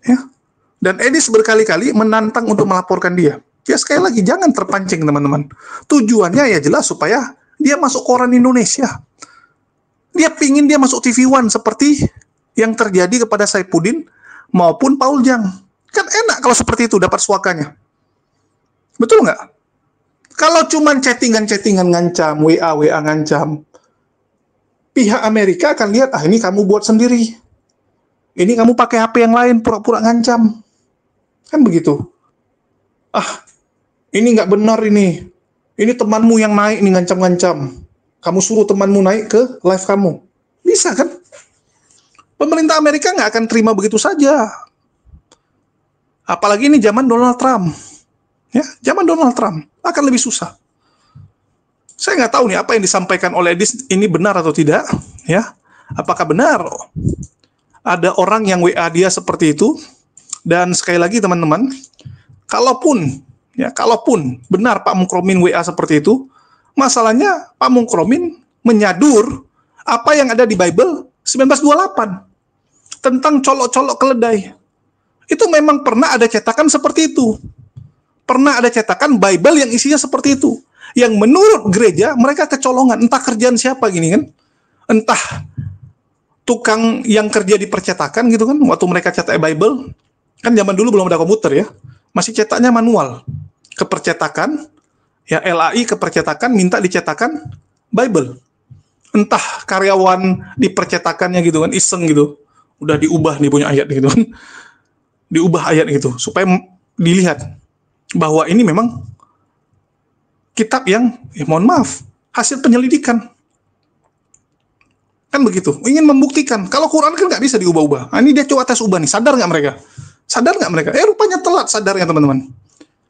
Ya. Dan Edis berkali-kali menantang untuk melaporkan dia. Ya sekali lagi, jangan terpancing teman-teman. Tujuannya ya jelas supaya dia masuk koran Indonesia. Dia pingin dia masuk TV One seperti yang terjadi kepada Saifuddin maupun Paul Jang. Kan enak kalau seperti itu dapat suakanya. Betul nggak? Kalau cuman chattingan-chattingan ngancam, WA ngancam, pihak Amerika akan lihat, ini kamu buat sendiri. Ini kamu pakai HP yang lain, pura-pura ngancam. Kan begitu. Ini nggak benar ini. Ini temanmu yang naik nih ngancam-ngancam. Kamu suruh temanmu naik ke live kamu. Bisa kan? Pemerintah Amerika nggak akan terima begitu saja. Apalagi ini zaman Donald Trump. Ya, zaman Donald Trump akan lebih susah. Saya nggak tahu nih apa yang disampaikan oleh Edis ini benar atau tidak. Ya, apakah benar ada orang yang WA dia seperti itu? Dan sekali lagi teman-teman, kalaupun benar Pak Mukromin WA seperti itu, masalahnya Pak Mukromin menyadur apa yang ada di Bible 1928 tentang colok-colok keledai. Itu memang pernah ada cetakan seperti itu. Pernah ada cetakan Bible yang isinya seperti itu. Yang menurut gereja mereka kecolongan, entah kerjaan siapa gini kan. Entah tukang yang kerja di percetakan gitu kan, waktu mereka cetak Bible, kan zaman dulu belum ada komputer ya. Masih cetaknya manual. Ke percetakan, ya LAI ke percetakan minta dicetakan Bible. Entah karyawan di percetakannya gitu kan, iseng gitu. Udah diubah nih punya ayat gitu kan. Diubah ayat gitu supaya dilihat bahwa ini memang kitab yang mohon maaf hasil penyelidikan kan begitu, ingin membuktikan kalau Quran kan nggak bisa diubah-ubah. Ini dia coba tes ubah nih, sadar nggak mereka? Rupanya telat sadarnya teman-teman.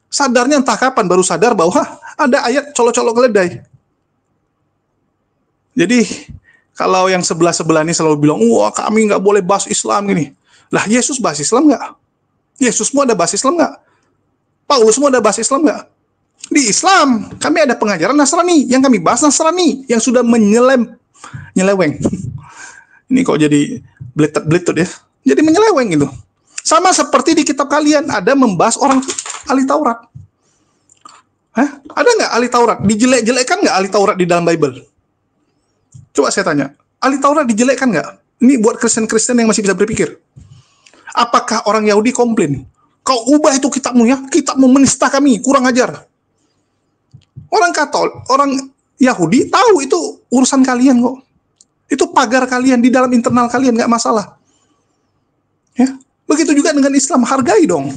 Sadarnya entah kapan baru sadar bahwa ada ayat colok-colok keledai. Jadi kalau yang sebelah-sebelah ini selalu bilang, wah kami nggak boleh bahas Islam gini. Lah Yesus bahas Islam nggak? Yesusmu ada bahas Islam nggak? Paulusmu ada bahas Islam nggak? Di Islam kami ada pengajaran Nasrani, yang kami bahas Nasrani yang sudah nyeleweng. Ini kok jadi bletut ya. Jadi menyeleweng gitu. Sama seperti di kitab kalian ada membahas orang ahli Taurat. Ada nggak ahli Taurat? Dijelek-jelekkan nggak ahli Taurat di dalam Bible? Coba saya tanya, ahli Taurat dijelekkan nggak? Ini buat Kristen-Kristen yang masih bisa berpikir. Apakah orang Yahudi komplain? Kau ubah itu kitabmu ya, kitabmu menista kami, kurang ajar. Orang Katolik, orang Yahudi tahu itu urusan kalian kok. Itu pagar kalian di dalam internal kalian, nggak masalah. Ya, begitu juga dengan Islam, hargai dong.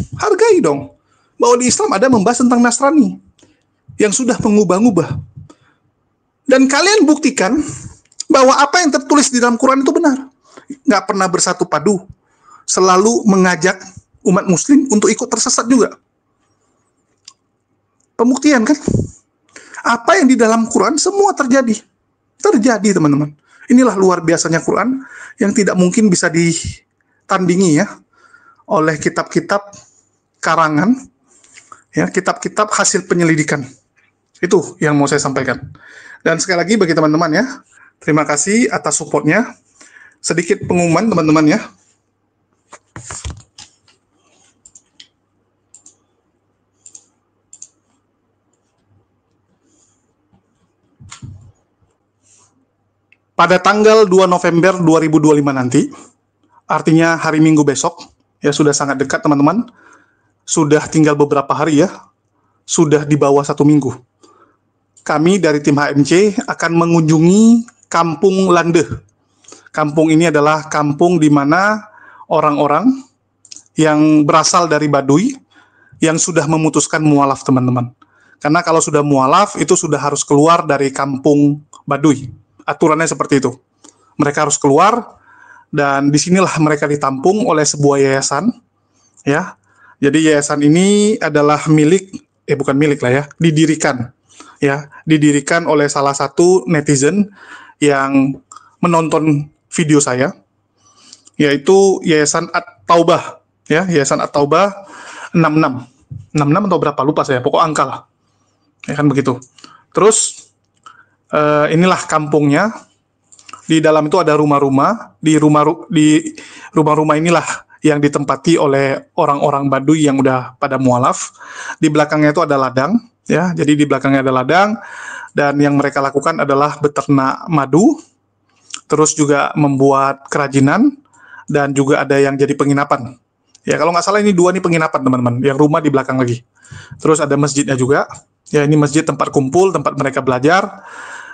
Bahwa di Islam ada membahas tentang Nasrani yang sudah mengubah-ubah. Dan kalian buktikan bahwa apa yang tertulis di dalam Quran itu benar. Nggak pernah bersatu padu. Selalu mengajak umat muslim untuk ikut tersesat juga. Pembuktian kan? Apa yang di dalam Quran semua terjadi. Terjadi teman-teman. Inilah luar biasanya Quran yang tidak mungkin bisa ditandingi ya oleh kitab-kitab karangan, ya kitab-kitab hasil penyelidikan. Itu yang mau saya sampaikan. Dan sekali lagi bagi teman-teman ya, terima kasih atas supportnya. sedikit pengumuman teman-teman ya. Pada tanggal 2 November 2025 nanti, artinya hari Minggu besok, ya sudah sangat dekat teman-teman, sudah tinggal beberapa hari ya, sudah di bawah 1 minggu. Kami dari tim HMC akan mengunjungi Kampung Lande. Kampung ini adalah kampung di mana orang-orang yang berasal dari Baduy yang sudah memutuskan mualaf teman-teman. Karena kalau sudah mualaf itu sudah harus keluar dari kampung Baduy. Aturannya seperti itu. Mereka harus keluar dan disinilah mereka ditampung oleh sebuah yayasan. Ya, jadi yayasan ini adalah bukan milik lah ya, didirikan oleh salah satu netizen yang menonton video saya, yaitu Yayasan At-Taubah, ya, Yayasan At-Taubah 66 atau berapa lupa saya, pokok angka lah, ya kan begitu. Terus inilah kampungnya. Di dalam itu ada rumah-rumah. Di rumah-rumah inilah yang ditempati oleh orang-orang Baduy yang udah pada mualaf. Di belakangnya itu ada ladang, ya. Jadi di belakangnya ada ladang dan yang mereka lakukan adalah beternak madu, terus juga membuat kerajinan dan juga ada yang jadi penginapan. Ya kalau nggak salah ini 2 nih penginapan teman-teman. Yang rumah di belakang lagi. Terus ada masjidnya juga. Ya ini masjid tempat kumpul, tempat mereka belajar.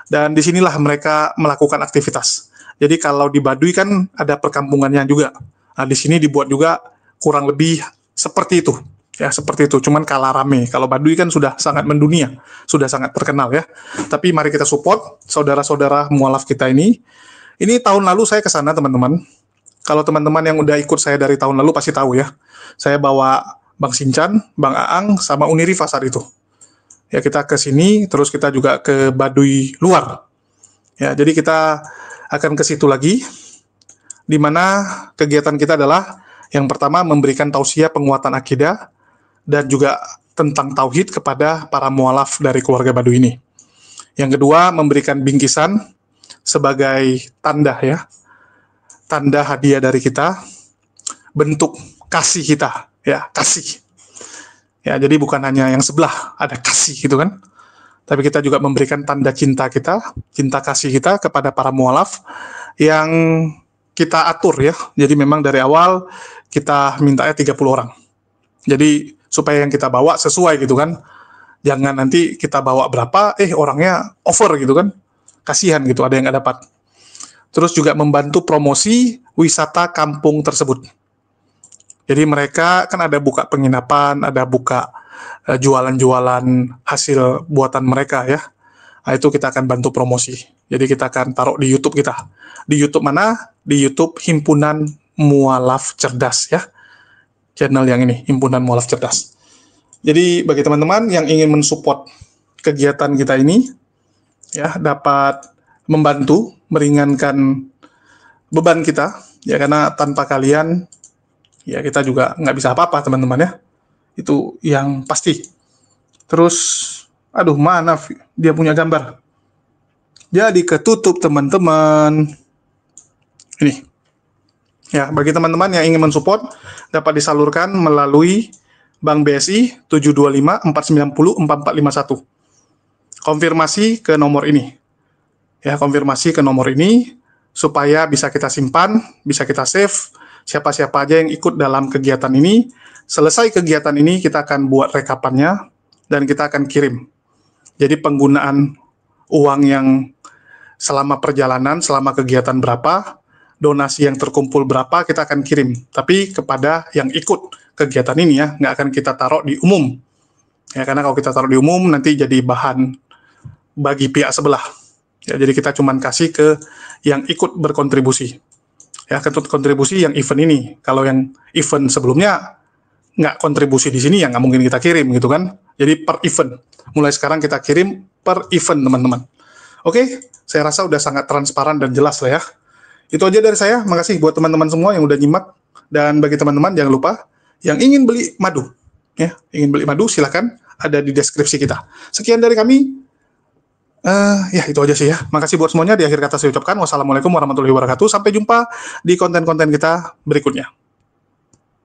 Dan disinilah mereka melakukan aktivitas. Jadi kalau di Baduy kan ada perkampungannya juga. Nah, di sini dibuat juga kurang lebih seperti itu. Ya, seperti itu. Cuman kalah rame. Kalau Baduy kan sudah sangat mendunia. Sudah sangat terkenal ya. Tapi mari kita support saudara-saudara mualaf kita ini. Ini tahun lalu saya ke sana teman-teman. Kalau teman-teman yang udah ikut saya dari tahun lalu pasti tahu ya. Saya bawa Bang Sincan, Bang Aang, sama Unirifa saat itu. Ya kita ke sini, terus kita juga ke Baduy luar. Ya, jadi kita akan ke situ lagi, di mana kegiatan kita adalah yang pertama memberikan tausiah penguatan akidah dan juga tentang tauhid kepada para mualaf dari keluarga Baduy ini. Yang kedua memberikan bingkisan sebagai tanda ya, tanda hadiah dari kita, bentuk kasih kita, ya kasih. Ya, jadi bukan hanya yang sebelah, ada kasih gitu kan. Tapi kita juga memberikan tanda cinta kita, cinta kasih kita kepada para mualaf yang kita atur ya. Jadi memang dari awal kita mintanya 30 orang. Jadi supaya yang kita bawa sesuai gitu kan. Jangan nanti kita bawa berapa, orangnya over gitu kan. Kasihan gitu, ada yang nggak dapat. Terus juga membantu promosi wisata kampung tersebut. Jadi mereka kan ada buka penginapan, ada buka jualan-jualan hasil buatan mereka ya. Nah, itu kita akan bantu promosi. Jadi kita akan taruh di YouTube kita. Di YouTube mana? Di YouTube Himpunan Mualaf Cerdas ya. Channel yang ini, Himpunan Mualaf Cerdas. Jadi bagi teman-teman yang ingin mensupport kegiatan kita ini, ya dapat membantu meringankan beban kita, ya karena tanpa kalian ya kita juga nggak bisa apa-apa teman-teman ya. Itu yang pasti. Terus, mana dia punya gambar. Jadi ketutup teman-teman. Ini. Ya, bagi teman-teman yang ingin mensupport, dapat disalurkan melalui Bank BSI 725 490 4451. Konfirmasi ke nomor ini. Ya, konfirmasi ke nomor ini supaya bisa kita simpan, bisa kita save. Siapa-siapa aja yang ikut dalam kegiatan ini, selesai kegiatan ini kita akan buat rekapannya dan kita akan kirim. Jadi penggunaan uang yang selama perjalanan, selama kegiatan berapa, donasi yang terkumpul berapa, kita akan kirim. Tapi kepada yang ikut kegiatan ini ya, nggak akan kita taruh di umum. Ya, karena kalau kita taruh di umum nanti jadi bahan bagi pihak sebelah. Ya, jadi kita cuma kasih ke yang ikut berkontribusi. Ya, kontribusi yang event ini. Kalau yang event sebelumnya nggak kontribusi di sini, ya nggak mungkin kita kirim gitu kan. Jadi per event. Mulai sekarang kita kirim per event teman-teman. Oke, saya rasa udah sangat transparan dan jelas lah ya. Itu aja dari saya. Makasih buat teman-teman semua yang udah nyimak. Dan bagi teman-teman jangan lupa yang ingin beli madu, ya ingin beli madu silahkan ada di deskripsi kita. Sekian dari kami. Ya itu aja sih ya. Makasih buat semuanya. Di akhir kata saya ucapkan wassalamualaikum warahmatullahi wabarakatuh. Sampai jumpa di konten-konten kita berikutnya.